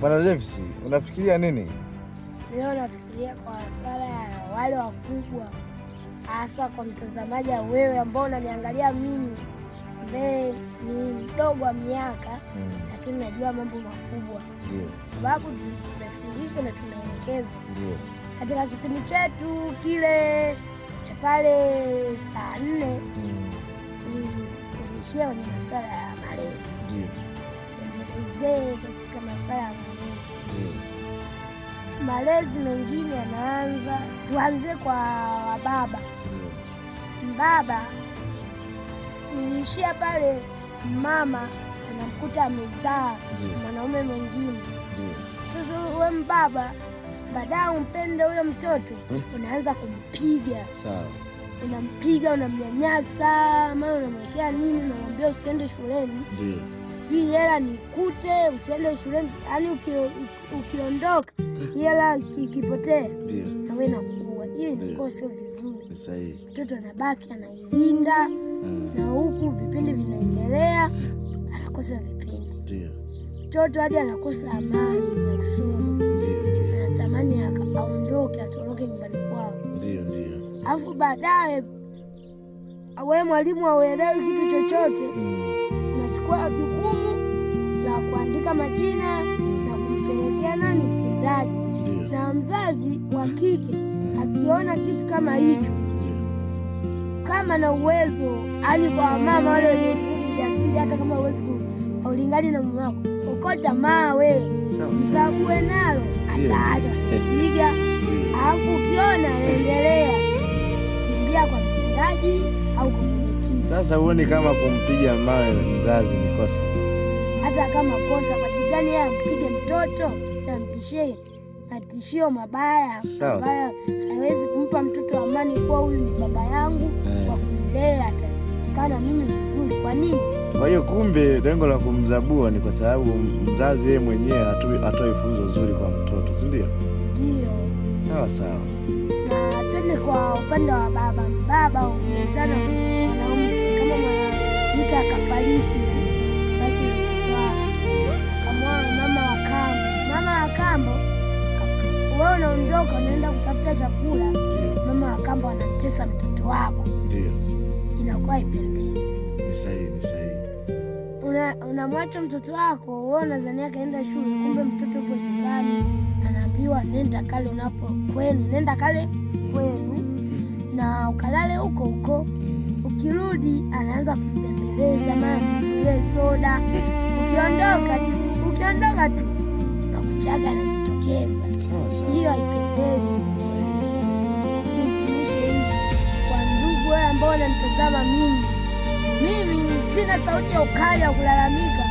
Bwana Davis, unafikiria nini? Leo nafikiria kwa swala ya wale wakubwa, hasa kwa mtazamaji wewe ambao unaniangalia mimi ambaye ni mdogo wa miaka lakini najua mambo makubwa. Ndio. Sababu tumefundishwa na tumeelekezwa. Ndio. Katika kipindi chetu kile cha pale saa 4 tulishia kwenye masuala ya malezi. Ndio. Tuendelee katika masuala ya malezi. Ndio. Malezi mengine yanaanza, tuanze kwa baba. Baba nilishia pale, mama anamkuta amezaa mwanaume mwingine. Sasa wewe mbaba, baadaye umpende huyo mtoto, unaanza kumpiga. Sawa. Unampiga, unamnyanyasa, mama unamwekea nini, unamwambia usiende shuleni. Ndio. Sijui hela nikute, usiende shuleni. Yaani ukiondoka hela ikipotea na wewe nakuua. Hiyo inakuwa sio vizuri. Ni sahihi. Mtoto anabaki anailinda na huku vipindi vinaendelea anakosa vipindi. Ndio. Mtoto hadi anakosa amani ya kusoma. Ndio. Anatamani aondoke, atoroke nyumbani kwao. Ndio. Alafu baadaye wewe mwalimu hauelewi kitu chochote. Unachukua jukumu la kuandika majina na kumpelekea nani mtendaji. Na mzazi wa kike akiona kitu kama hicho, kama na uwezo ali kwa mama wale wenye ujasiri, hata kama uwezi haulingani na mama wako, ukota mawe msague nalo ataacha kupiga. Alafu ukiona anaendelea, kimbia kwa mtendaji au kwa mwenyekiti. Sasa uone kama kumpiga mawe mzazi ni kosa? Hata kama kosa, kwa jigani yeye ampige mtoto na mtishie atishio mabaya ambayo haiwezi kumpa mtoto amani kuwa huyu ni baba yangu kwa kumlea, atakana mimi vizuri. Kwa nini? Kwa hiyo kumbe lengo la kumzabua ni kwa sababu mzazi yeye mwenyewe atoe funzo zuri kwa mtoto, si ndio? Ndio. Sawa. Na twende kwa upande wa baba. Baba umezana mwanamke, kama mwanamke akafariki, basi kama mama wa kambo wewe unaondoka unaenda kutafuta chakula, mama wa kambo anamtesa mtoto wako. Ndio. Inakuwa haipendezi. Ni sahihi. Unamwacha mtoto wako, wewe unadhania kaenda shule, kumbe mtoto yupo nyumbani, anaambiwa nenda kale nenda kale kwenu na ukalale huko. Ukirudi anaanza kutembeleza mama ile soda. Ukiondoka tu na kuchaga anajitokeza. Hiyo haipendezi. Nikimishe hivi kwa ndugu wewe ambao unanitazama mimi sina sauti ya ukali ya kulalamika.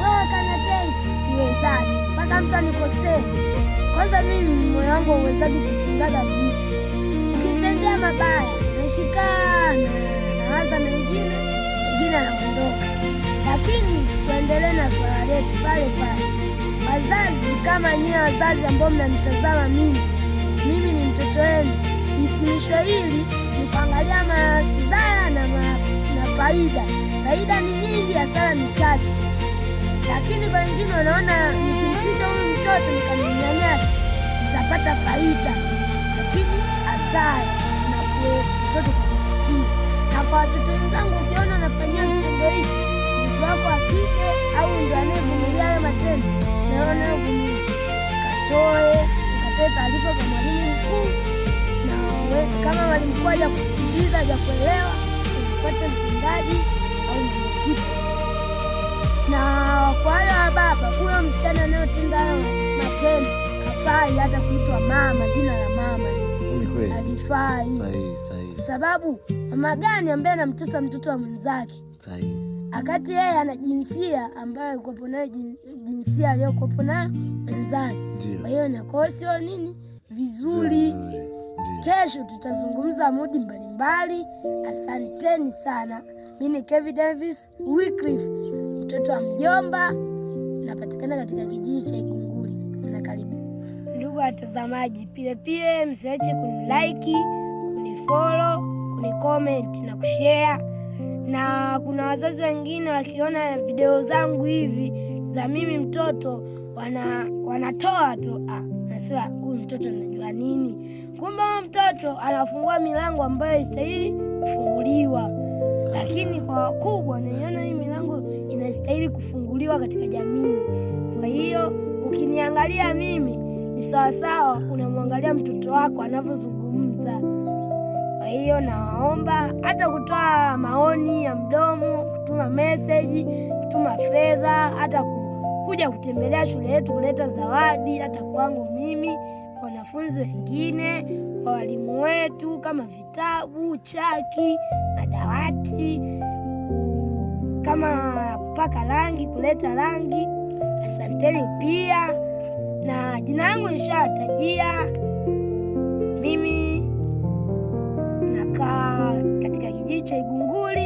Wewe kana tenchi siwezani mpaka mtu anikosee. Kwanza mimi moyo wangu hauwezaji kukingaga vitu. Ukitendea mabaya nakikaa naanza mengine anaondoka. Lakini tuendelee na swala letu pale. Wazazi, kama nyie wazazi ambao mnanitazama mimi ni mtoto wenu, hitimisho hili ni kuangalia madhara na faida. Faida ni nyingi, hasara ni chache. Lakini kwa wengine wanaona nikimpiga huyu mtoto nikamnyanyasa nitapata faida, lakini hasara na mtoto kufikia. Na kwa watoto wenzangu, ukiona unafanyia kitendo hiki, mtoto wako wa kike au ndio anayevumilia hayo matendo, naona ukatoe taarifa kwa mwalimu mkuu, na kama mwalimu mkuu haja kusikiliza, haja kuelewa, upate mtendaji au mwenyekiti. Na kwa wale wa baba, huyo msichana anayotenda hayo matendo hafai hata kuitwa mama, jina la mama halifai. Sahihi. Sababu mama gani ambaye anamtesa mtoto wa mwenzake? Sahihi. Akati yeye ana jinsia ambayo yuko nayo, jinsia aliyokuwa nayo mwenzake. Kwa hiyo inakuwa sio nini vizuri. Kesho tutazungumza mudi mbalimbali. Asanteni sana. Mimi ni Kevin Davis Wycliffe, mtoto wa mjomba, napatikana katika kijiji cha Igunguli. Na karibu ndugu watazamaji, pia msiache kunilike, kunifollow, kunicomment na kushare. Na kuna wazazi wengine wakiona video zangu hivi za mimi mtoto wanatoa tu, nasema huyu mtoto anajua nini? Kumbe mtoto anafungua milango ambayo haistahili kufunguliwa. Lakini kwa wakubwa naiona hii milango inastahili kufunguliwa katika jamii. Kwa hiyo ukiniangalia mimi ni sawasawa unamwangalia mtoto wako anavyozungumza. Kwa hiyo nawaomba hata kutoa maoni ya mdomo, kutuma meseji, kutuma fedha, hata kuja kutembelea shule yetu, kuleta zawadi hata kwangu mimi, wanafunzi wengine, walimu wetu, kama vitabu, chaki, madawati, kama kupaka rangi, kuleta rangi. Asanteni pia, na jina langu nishawatajia. Mimi nakaa katika kijiji cha Igunguli.